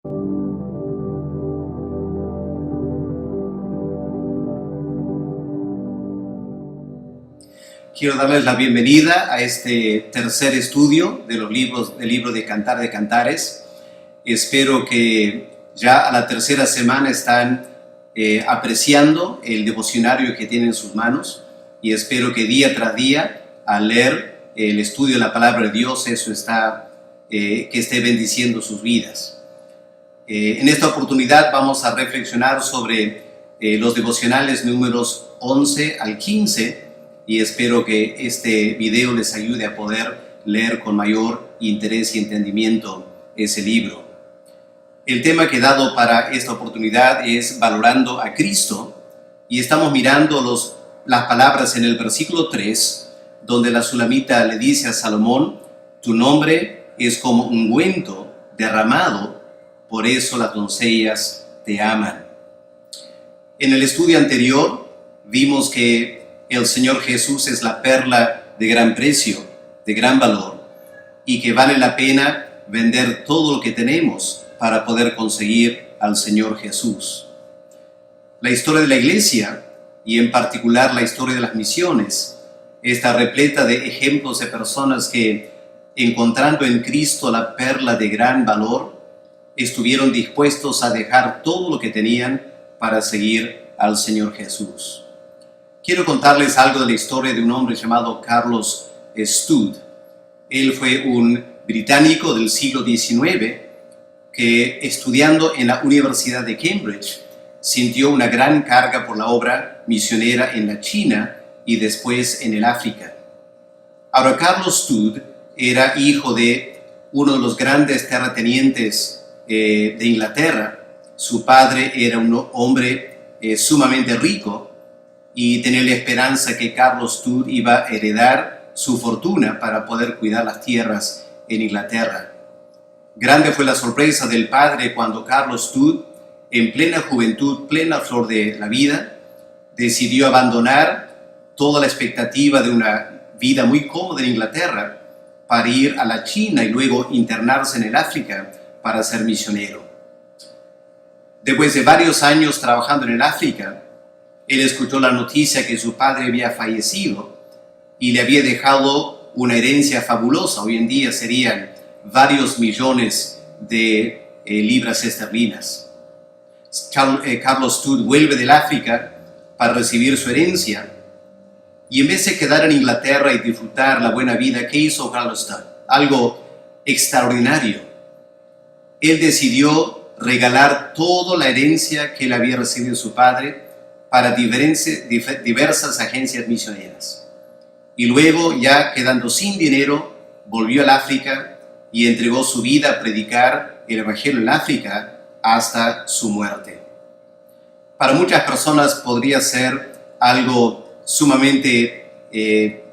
Quiero darles la bienvenida a este tercer estudio de los libros del libro de Cantar de Cantares. Espero que ya a la tercera semana están apreciando el devocionario que tienen en sus manos, y espero que día tras día, al leer el estudio de la palabra de Dios, eso que esté bendiciendo sus vidas. En esta oportunidad vamos a reflexionar sobre los devocionales números 11 al 15, y espero que este video les ayude a poder leer con mayor interés y entendimiento ese libro. El tema que he dado para esta oportunidad es valorando a Cristo, y estamos mirando las palabras en el versículo 3, donde la sulamita le dice a Salomón: tu nombre es como ungüento derramado, por eso las doncellas te aman. En el estudio anterior vimos que el Señor Jesús es la perla de gran precio, de gran valor, y que vale la pena vender todo lo que tenemos para poder conseguir al Señor Jesús. La historia de la iglesia, y en particular la historia de las misiones, está repleta de ejemplos de personas que, encontrando en Cristo la perla de gran valor, estuvieron dispuestos a dejar todo lo que tenían para seguir al Señor Jesús. Quiero contarles algo de la historia de un hombre llamado Carlos Studd. Él fue un británico del siglo XIX que, estudiando en la Universidad de Cambridge, sintió una gran carga por la obra misionera en la China y después en el África. Ahora, Carlos Studd era hijo de uno de los grandes terratenientes de Inglaterra. Su padre era un hombre sumamente rico, y tenía la esperanza que Carlos Studd iba a heredar su fortuna para poder cuidar las tierras en Inglaterra. Grande fue la sorpresa del padre cuando Carlos Studd, en plena juventud, plena flor de la vida, decidió abandonar toda la expectativa de una vida muy cómoda en Inglaterra para ir a la China y luego internarse en el África para ser misionero. Después de varios años trabajando en el África, él escuchó la noticia que su padre había fallecido y le había dejado una herencia fabulosa. Hoy en día serían varios millones de libras esterlinas. Carlos Studd vuelve del África para recibir su herencia, y en vez de quedar en Inglaterra y disfrutar la buena vida, ¿qué hizo Carlos Studd? Algo extraordinario. Él decidió regalar toda la herencia que él había recibido de su padre para diversas agencias misioneras. Y luego, ya quedando sin dinero, volvió al África y entregó su vida a predicar el Evangelio en África hasta su muerte. Para muchas personas podría ser algo sumamente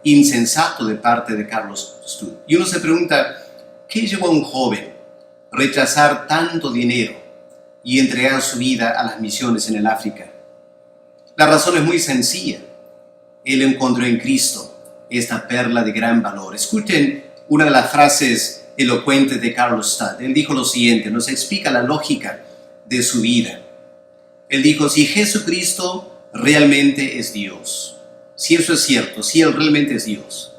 insensato de parte de Carlos Studd. Y uno se pregunta, ¿qué llevó a un joven a rechazar tanto dinero y entregar su vida a las misiones en el África? La razón es muy sencilla. Él encontró en Cristo esta perla de gran valor. Escuchen una de las frases elocuentes de Carlos Studd. Él dijo lo siguiente, nos explica la lógica de su vida. Él dijo: si Jesucristo realmente es Dios, si eso es cierto, si Él realmente es Dios,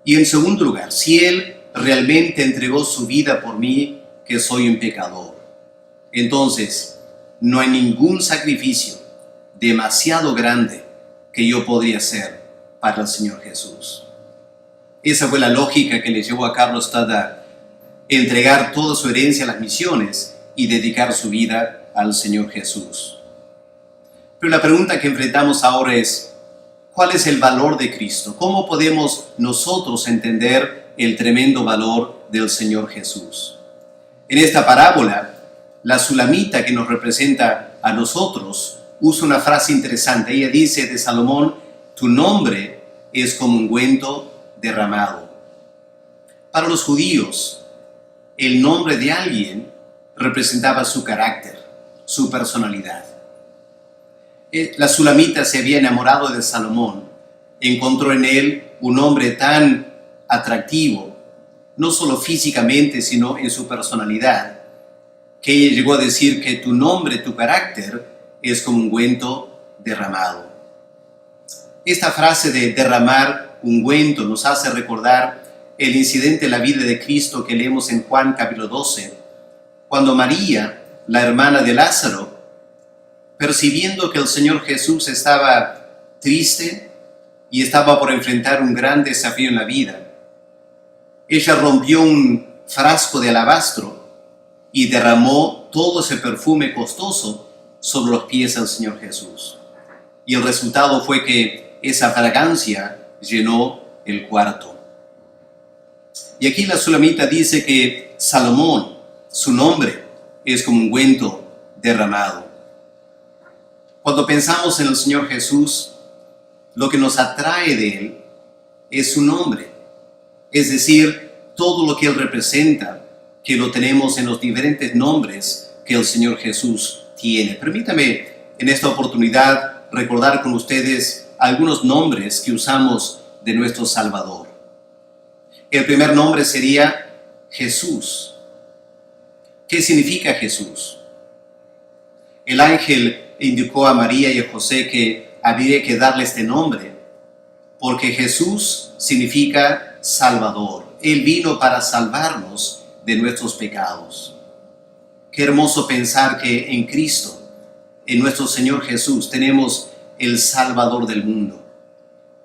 y en segundo lugar, si Él realmente entregó su vida por mí, que soy un pecador, entonces no hay ningún sacrificio demasiado grande que yo podría hacer para el Señor Jesús. Esa fue la lógica que le llevó a Carlos Studd a entregar toda su herencia a las misiones y dedicar su vida al Señor Jesús. Pero la pregunta que enfrentamos ahora es: ¿cuál es el valor de Cristo? ¿Cómo podemos nosotros entender el tremendo valor del Señor Jesús? En esta parábola, la sulamita, que nos representa a nosotros, usa una frase interesante. Ella dice de Salomón: tu nombre es como ungüento derramado. Para los judíos, el nombre de alguien representaba su carácter, su personalidad. La sulamita se había enamorado de Salomón, encontró en él un hombre tan atractivo, no solo físicamente, sino en su personalidad, que ella llegó a decir que tu nombre, tu carácter, es como ungüento derramado. Esta frase de derramar ungüento nos hace recordar el incidente de la vida de Cristo que leemos en Juan capítulo 12, cuando María, la hermana de Lázaro, percibiendo que el Señor Jesús estaba triste y estaba por enfrentar un gran desafío en la vida, ella rompió un frasco de alabastro y derramó todo ese perfume costoso sobre los pies del Señor Jesús. Y el resultado fue que esa fragancia llenó el cuarto. Y aquí la Sulamita dice que Salomón, su nombre, es como ungüento derramado. Cuando pensamos en el Señor Jesús, lo que nos atrae de Él es su nombre. Es decir, todo lo que Él representa, que lo tenemos en los diferentes nombres que el Señor Jesús tiene. Permítame en esta oportunidad recordar con ustedes algunos nombres que usamos de nuestro Salvador. El primer nombre sería Jesús. ¿Qué significa Jesús? El ángel indicó a María y a José que habría que darle este nombre, porque Jesús significa Salvador. Él vino para salvarnos de nuestros pecados. Qué hermoso pensar que en Cristo, en nuestro Señor Jesús, tenemos el Salvador del mundo.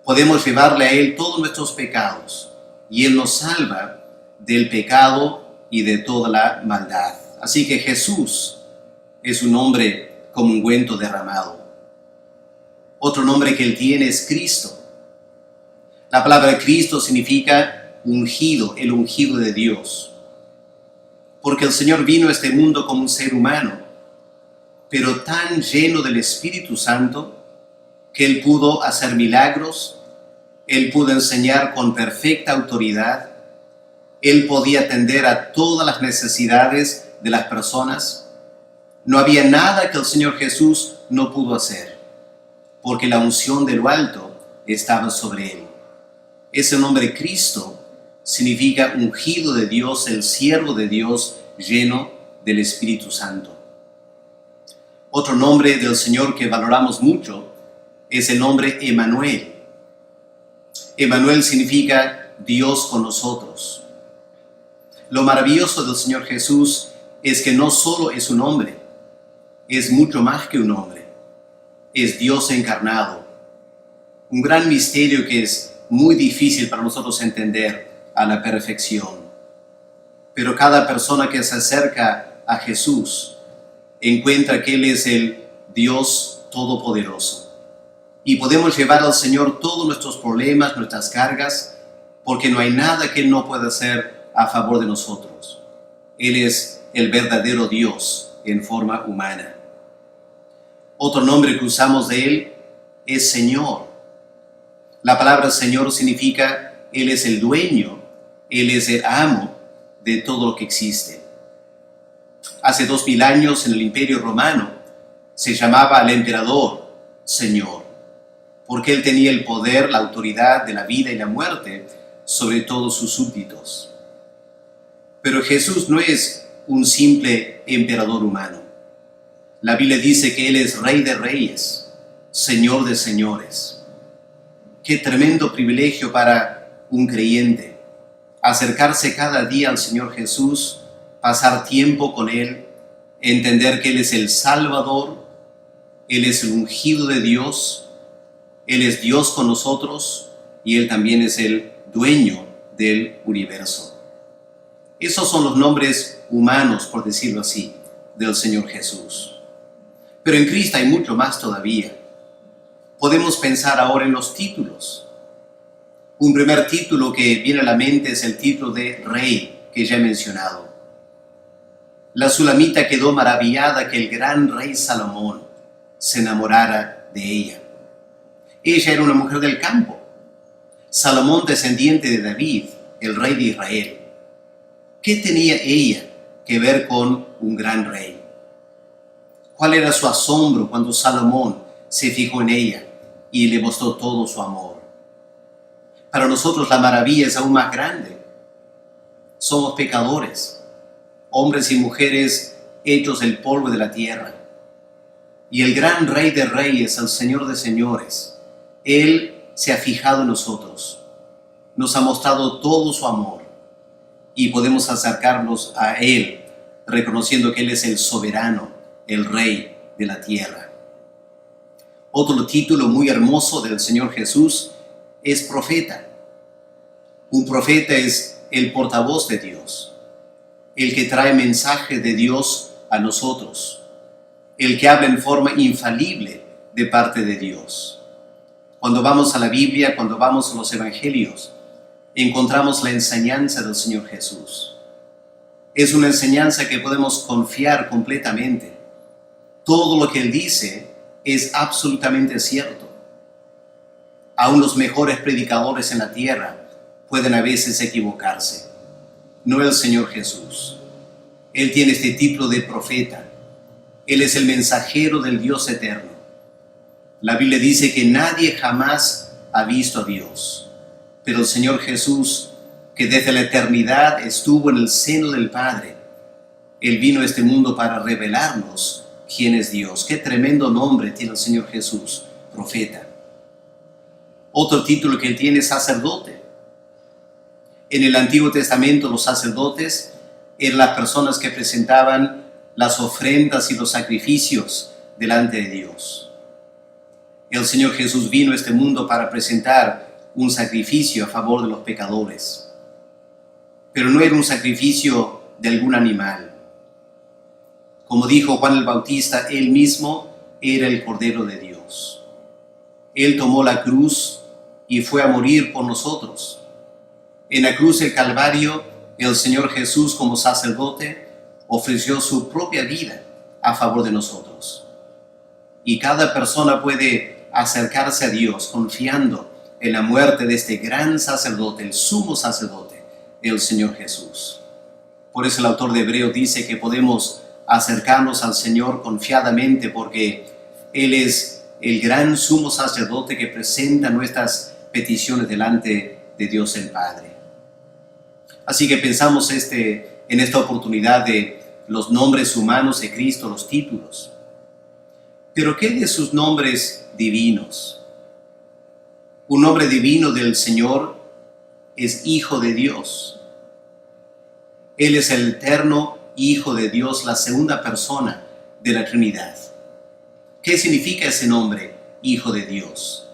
Podemos llevarle a Él todos nuestros pecados y Él nos salva del pecado y de toda la maldad. Así que Jesús es un nombre como ungüento derramado. Otro nombre que Él tiene es Cristo. La palabra Cristo significa ungido, el ungido de Dios. Porque el Señor vino a este mundo como un ser humano, pero tan lleno del Espíritu Santo que Él pudo hacer milagros, Él pudo enseñar con perfecta autoridad, Él podía atender a todas las necesidades de las personas. No había nada que el Señor Jesús no pudo hacer, porque la unción de lo alto estaba sobre Él. Ese nombre Cristo significa ungido de Dios, el siervo de Dios lleno del Espíritu Santo. Otro nombre del Señor que valoramos mucho es el nombre Emmanuel. Emmanuel significa Dios con nosotros. Lo maravilloso del Señor Jesús es que no solo es un hombre, es mucho más que un hombre. Es Dios encarnado. Un gran misterio que es muy difícil para nosotros entender a la perfección. Pero cada persona que se acerca a Jesús encuentra que Él es el Dios Todopoderoso. Y podemos llevar al Señor todos nuestros problemas, nuestras cargas, porque no hay nada que Él no pueda hacer a favor de nosotros. Él es el verdadero Dios en forma humana. Otro nombre que usamos de Él es Señor. La palabra Señor significa Él es el dueño, Él es el amo de todo lo que existe. Hace 2000 años en el Imperio Romano se llamaba al emperador Señor, porque Él tenía el poder, la autoridad de la vida y la muerte sobre todos sus súbditos. Pero Jesús no es un simple emperador humano. La Biblia dice que Él es Rey de Reyes, Señor de Señores. Qué tremendo privilegio para un creyente, acercarse cada día al Señor Jesús, pasar tiempo con Él, entender que Él es el Salvador, Él es el ungido de Dios, Él es Dios con nosotros y Él también es el dueño del universo. Esos son los nombres humanos, por decirlo así, del Señor Jesús. Pero en Cristo hay mucho más todavía. Podemos pensar ahora en los títulos. Un primer título que viene a la mente es el título de Rey, que ya he mencionado. La Sulamita quedó maravillada que el gran rey Salomón se enamorara de ella. Ella era una mujer del campo. Salomón, descendiente de David, el rey de Israel. ¿Qué tenía ella que ver con un gran rey? ¿Cuál era su asombro cuando Salomón se fijó en ella y le mostró todo su amor? Para nosotros la maravilla es aún más grande. Somos pecadores, hombres y mujeres hechos del polvo de la tierra. Y el gran Rey de Reyes, el Señor de Señores, Él se ha fijado en nosotros, nos ha mostrado todo su amor y podemos acercarnos a Él reconociendo que Él es el soberano, el Rey de la tierra. Otro título muy hermoso del Señor Jesús es profeta. Un profeta es el portavoz de Dios, el que trae mensaje de Dios a nosotros, el que habla en forma infalible de parte de Dios. Cuando vamos a la Biblia, cuando vamos a los Evangelios, encontramos la enseñanza del Señor Jesús. Es una enseñanza que podemos confiar completamente. Todo lo que Él dice es absolutamente cierto. Aún los mejores predicadores en la tierra pueden a veces equivocarse. No el Señor Jesús. Él tiene este título de profeta. Él es el mensajero del Dios eterno. La Biblia dice que nadie jamás ha visto a Dios, pero el Señor Jesús, que desde la eternidad estuvo en el seno del Padre, Él vino a este mundo para revelarnos quién es Dios. Qué tremendo nombre tiene el Señor Jesús, profeta. Otro título que Él tiene es sacerdote. En el Antiguo Testamento los sacerdotes eran las personas que presentaban las ofrendas y los sacrificios delante de Dios. El Señor Jesús vino a este mundo para presentar un sacrificio a favor de los pecadores. Pero no era un sacrificio de algún animal. Como dijo Juan el Bautista, Él mismo era el Cordero de Dios. Él tomó la cruz y fue a morir por nosotros. En la cruz del Calvario, el Señor Jesús, como sacerdote, ofreció su propia vida a favor de nosotros. Y cada persona puede acercarse a Dios confiando en la muerte de este gran sacerdote, el sumo sacerdote, el Señor Jesús. Por eso el autor de Hebreos dice que podemos acercarnos al Señor confiadamente porque Él es el gran sumo sacerdote que presenta nuestras peticiones delante de Dios el Padre. Así que pensamos en esta oportunidad de los nombres humanos de Cristo, los títulos. Pero ¿qué de sus nombres divinos? Un nombre divino del Señor es Hijo de Dios. Él es el eterno Hijo de Dios, la segunda persona de la Trinidad. ¿Qué significa ese nombre, Hijo de Dios?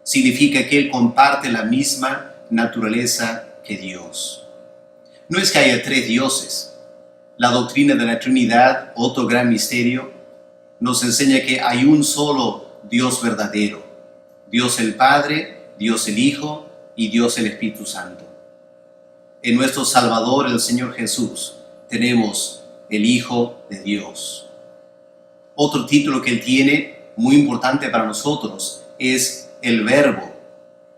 Significa que Él comparte la misma naturaleza que Dios. No es que haya tres dioses. La doctrina de la Trinidad, otro gran misterio, nos enseña que hay un solo Dios verdadero. Dios el Padre, Dios el Hijo y Dios el Espíritu Santo. En nuestro Salvador, el Señor Jesús, tenemos el Hijo de Dios. Otro título que Él tiene, muy importante para nosotros, es el Verbo.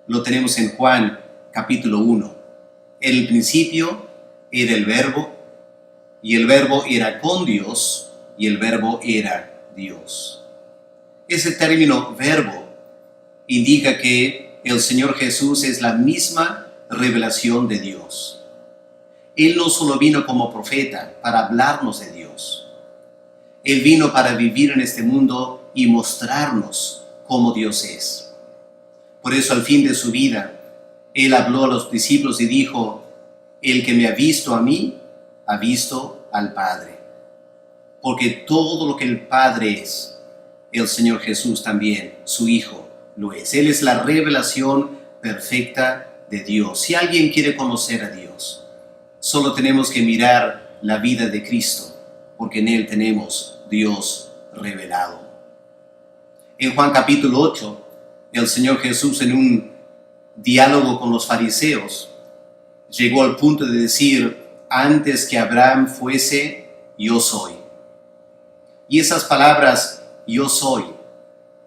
Lo tenemos en Juan capítulo 1. En el principio era el Verbo, y el Verbo era con Dios, y el Verbo era Dios. Ese término verbo indica que el Señor Jesús es la misma revelación de Dios. Él no solo vino como profeta para hablarnos de Dios. Él vino para vivir en este mundo y mostrarnos cómo Dios es. Por eso al fin de su vida, Él habló a los discípulos y dijo: el que me ha visto a mí, ha visto al Padre. Porque todo lo que el Padre es, el Señor Jesús también, su Hijo, lo es. Él es la revelación perfecta de Dios. Si alguien quiere conocer a Dios, solo tenemos que mirar la vida de Cristo, porque en Él tenemos Dios revelado. En Juan capítulo 8, el Señor Jesús, en un diálogo con los fariseos, llegó al punto de decir: antes que Abraham fuese, yo soy. Y esas palabras, yo soy,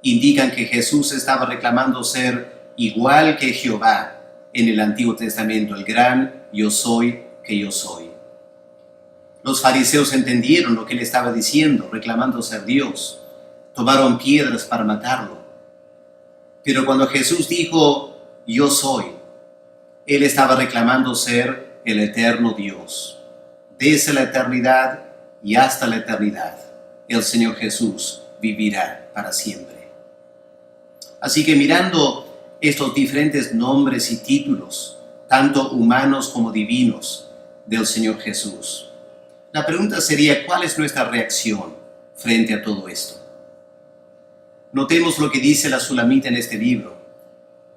indican que Jesús estaba reclamando ser igual que Jehová en el Antiguo Testamento, el gran yo soy que yo soy. Los fariseos entendieron lo que Él estaba diciendo, reclamando ser Dios. Tomaron piedras para matarlo. Pero cuando Jesús dijo, yo soy, Él estaba reclamando ser el eterno Dios. Desde la eternidad, y hasta la eternidad. El Señor Jesús vivirá para siempre. Así que mirando estos diferentes nombres y títulos, tanto humanos como divinos, del Señor Jesús, la pregunta sería, ¿cuál es nuestra reacción frente a todo esto? Notemos lo que dice la Sulamita en este libro.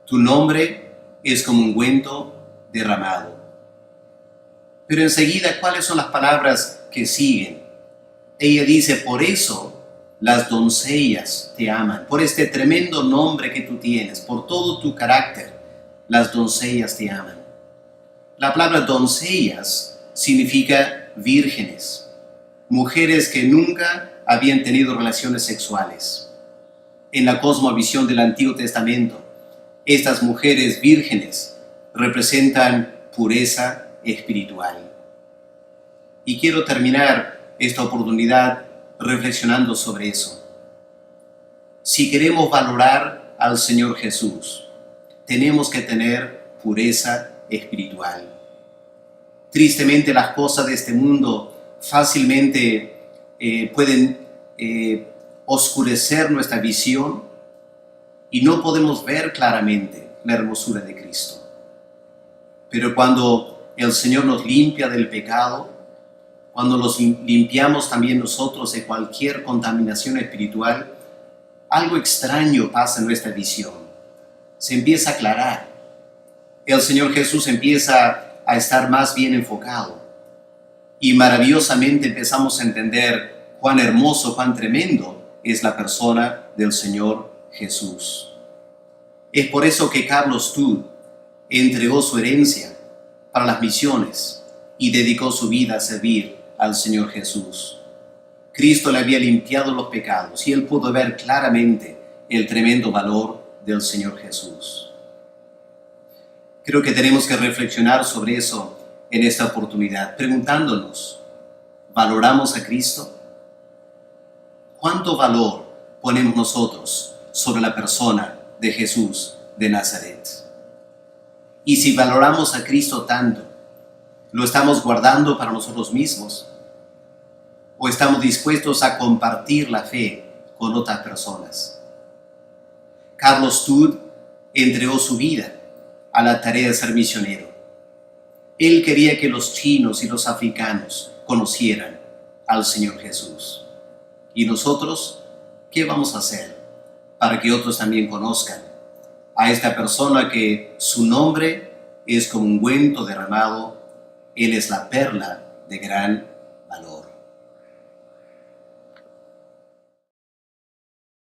Tu nombre es como ungüento derramado. Pero enseguida, ¿cuáles son las palabras que siguen? Ella dice, por eso las doncellas te aman, por este tremendo nombre que tú tienes, por todo tu carácter, las doncellas te aman. La palabra doncellas significa vírgenes, mujeres que nunca habían tenido relaciones sexuales. En la cosmovisión del Antiguo Testamento, estas mujeres vírgenes representan pureza espiritual. Y quiero terminar esta oportunidad reflexionando sobre eso. Si queremos valorar al Señor Jesús, tenemos que tener pureza espiritual. Tristemente, las cosas de este mundo fácilmente pueden oscurecer nuestra visión y no podemos ver claramente la hermosura de Cristo. Pero cuando el Señor nos limpia del pecado, cuando nos limpiamos también nosotros de cualquier contaminación espiritual, algo extraño pasa en nuestra visión. Se empieza a aclarar. El Señor Jesús empieza a estar más bien enfocado. Y maravillosamente empezamos a entender cuán hermoso, cuán tremendo es la persona del Señor Jesús. Es por eso que Carlos Tud entregó su herencia para las misiones y dedicó su vida a servir al Señor Jesús. Cristo le había limpiado los pecados y él pudo ver claramente el tremendo valor del Señor Jesús. Creo que tenemos que reflexionar sobre eso en esta oportunidad, preguntándonos, ¿valoramos a Cristo? ¿Cuánto valor ponemos nosotros sobre la persona de Jesús de Nazaret? Y si valoramos a Cristo tanto, ¿lo estamos guardando para nosotros mismos? ¿O estamos dispuestos a compartir la fe con otras personas? Carlos Tud entregó su vida a la tarea de ser misionero. Él quería que los chinos y los africanos conocieran al Señor Jesús. ¿Y nosotros qué vamos a hacer para que otros también conozcan a esta persona que su nombre es como ungüento derramado? Él es la perla de gran